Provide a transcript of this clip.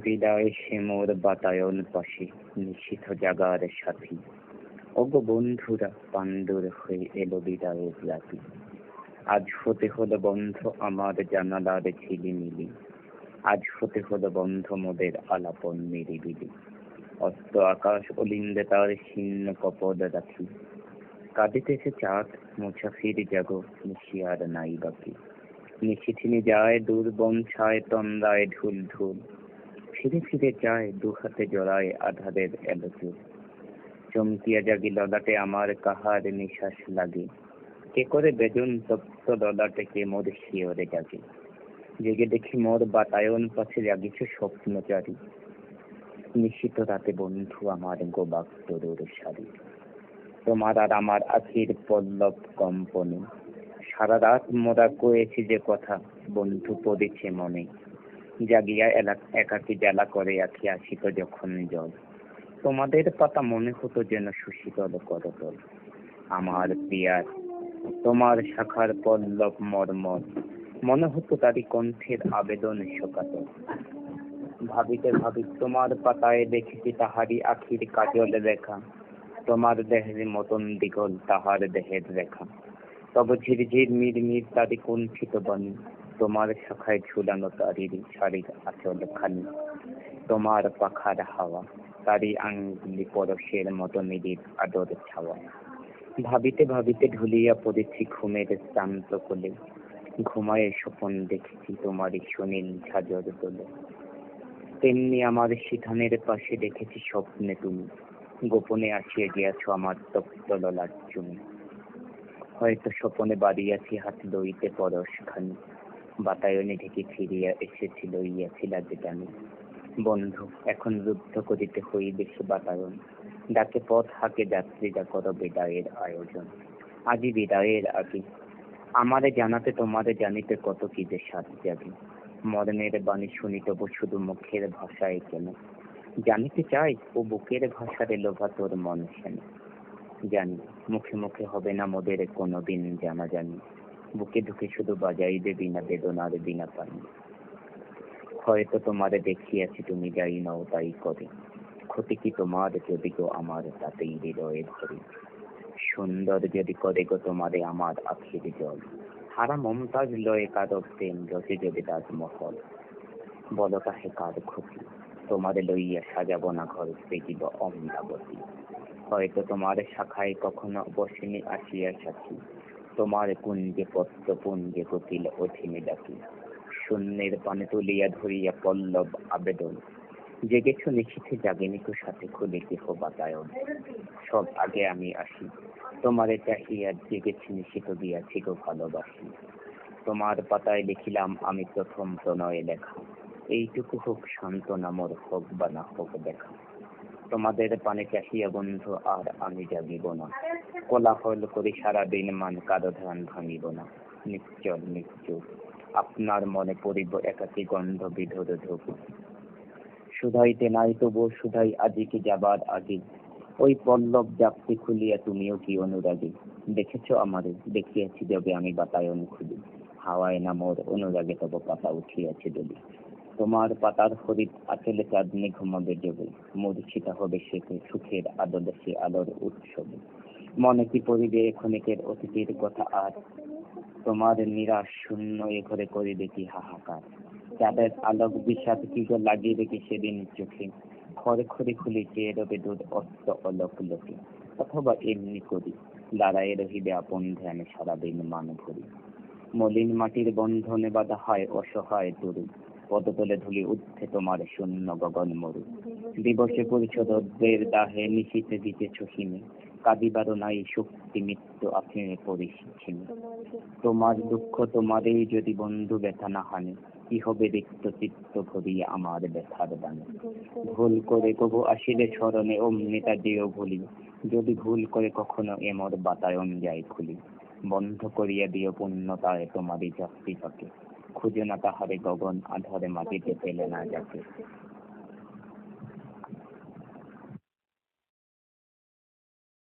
বিদায় সে মোর বাতায়ন পাশে নিশীথ জাগার সাথী। ওগো বন্ধুরা, পাণ্ডুর হয়ে এলো বিদায়ের রাতি। আজ হতে হলো বন্ধ আমার জানালার ঝিলিমিলি। আজ হতে হলো বন্ধ মোদের আলাপন নিরিবিলি। অস্ত আকাশ অলিন্দে তার ছিন্ন কপদ রাখি। কাঁদিতেছে চাঁদ, মুসাফির জাগো, নিশি আর নাই বাকি। নিশিথিনি যায় দূর বন ছায়, তন্দ্রায় ঢুল ঢুল। ফিরে ফিরে যায় দু হাতে জড়ায় আধারের এলোচুল। চমকিয়া জাগি ললাটে আমার কাহার নিঃশ্বাস লাগে। কে করে বেদন তপ্ত ললাটে কে মোর শিয়রে জাগে। জেগে দেখি মোর বাতায়ন পাশে জাগিছে স্বপ্নচারী। নিশীথ রাতে বন্ধু আমার গোবাক তরুর শাড়ি। তোমার আর আমার আখির পল্লব কম্পনে। সারা রাত মোরা কয়েছি যে কথা, বন্ধু পড়েছে মনে। জাগিয়া একাকী জ্বালা করে আখি আসিত যখন জল। তোমাদের পাতা মনে হতো যেন সুশীতল করতল। আমার প্রিয়ার তোমার শাখার পল্লব মর্মর, মনে হতো তারই কণ্ঠের আবেদন শোকাতর। ভাবিতে ভাবিতে তোমার পাতায় দেখেছি তাহারি আখির কাজল রেখা। তোমার দেহের মতন দিগল তাহার দেহের রেখা। তব ঝিরঝির মিরমির তারি কুণ্ঠিত বাণী। তোমার শাখায় ঝুলানো তারির শাড়ির আঁচল খানি। তোমার পাখার হাওয়া, তারি আঙ্গুলি পরশের মতো নিরির আদর ছাওয়া। ভাবিতে ভাবিতে ঢুলিয়া পড়েছি ঘুমের শ্রান্ত কোলে। ঘুমায়ে স্বপন দেখেছি তোমারই সুনীল ঝাঁঝর দোলে। তেমনি আমার সিঁথানের পাশে দেখেছি স্বপ্নে তুমি গোপনে আসিয়া গিয়াছ আমার তপ্ত ললাট চুমে। হয়তো স্বপনে বাড়িয়াছি হাত লইতে পরশ খানি। বাতায়নে ঢেকে ফিরিয়া এসেছিল লইয়াছিলা যে জানি। বন্ধু, এখন রুদ্ধ করিতে হইবে সে বাতায়ন। ডাকে পথ হাঁকে যাত্রীরা করো বিদায়ের আয়োজন। আজি বিদায়ের আগে আমারে জানাতে তোমারে জানিতে কত কি যে সাথ জাগে। মরণের বাণী শুনি তবু শুধু মুখের ভাষায় কেন। জানিতে চাই ও বুকের ভাষারে লোভা তোর মন শোনে। জানি মুখে মুখে হবে না মোদের কোনোদিন জানা জানি। বুকে ঢুকে শুধু বাজাইবে বিনা বেদনার বিনা পানি। হয়তো তোমারে দেখিয়াছি তুমি যাই নাও তাই করে। ক্ষতি কি তোমার যদি গো আমার তাতেই হৃদয়ে ধরে। সুন্দর যদি করে গো তোমারে আমার আখির জল। হারা মমতাজ লয়ে কারো প্রেম রচে যদি তাজমহল। বলো তাহে কার ক্ষতি, তোমারে লইয়া সাজাবো না ঘর পেজিব অমরাবতী। হয়তো তোমার শাখায় কখনো বসিনি আসিয়া সাথী। তোমার কুঞ্জে পত্র পুঞ্জে কোকিল অধীনে ডাকি। শূন্যের পানে তুলিয়া ধরিয়া পল্লব আবেদন। জেগেছ নিশীথে জাগেনি তো সাথে খুলে কেহ বাতায়ন। সব আগে আমি আসি, তোমারে চাহিয়া জেগেছি নিশীথ দিয়াছি গো ভালোবাসি। তোমার পাতায় লিখিলাম আমি প্রথম প্রণয়ে লেখা। এইটুকু হোক সান্ত্বনা মোর, হোক বা না হোক দেখা। তোমাদের পানে চাহিয়া বন্ধু আর আমি জাগিব না। কোলাহল করি সারাদিন মান কারো ধ্যান ভাঙিব না। নিশ্চল নিশ্চুপ আপনার মনে পড়িব একাকী গন্ধ বিধর ধূপ। শুধাইতে নাই তবু শুধাই আজি কি যাবার আগে। ওই পল্লব জাপটি খুলিয়া তুমিও কি অনুরাগী। দেখেছ আমারে, দেখিয়াছি যবে আমি বাতায়ন খুলি। হাওয়ায় না মোর অনুরাগে তব পাতা উঠিয়াছে দলি। তোমার পাতার হরিৎ আচলে চাঁদনি ঘুমাবে জবে। মূর্ছিতা হবে সে সুখের আদলে সে আলোর উৎসবে। মনে কি পড়িবে ক্ষণিকের অতীতের কথা আর। তোমার নিরাশ শূন্য এ ঘরে করিবে কি হাহাকার। চাঁদের আলোক বিষাদ কি গো লাগিবে কি সেদিন চোখে। খড়ে খড়ি খুলি চেয়ে রবে দূর অস্ত অলোক লোকে। অথবা এমনি করি দাঁড়ায় রহিবে আপন ধ্যানে সারাদিন মান ভরি। মলিন মাটির বন্ধনে বাঁধা হয় অসহায় তরু। পদতলে ধুলি উঠে তোমার শূন্য গগন মরু। দিবসে পরিশোধের দাহে নিশীথে দিতেছ হিমে। কাঁদিবারও নাই শক্তি, মৃত্যু আফিমে পরিছিমে। তোমার দুঃখ তোমারই যদি বন্ধু ব্যথা না হানে। কি হবে রিক্ত চিত্ত ভরিয়া আমার ব্যথার দানে। ভুল করে কবু আসিলে স্মরণে অমনি তা যেও ভুলি। যদি ভুল করে কখনো এমর বাতায়ন যায় খুলি। বন্ধ করিয়া দিও পূর্ণতায় তোমারই যাত্রী পাকে। খুঁজে না তাহারে গগন আধারে মাটিতে ফেলে না যাকে।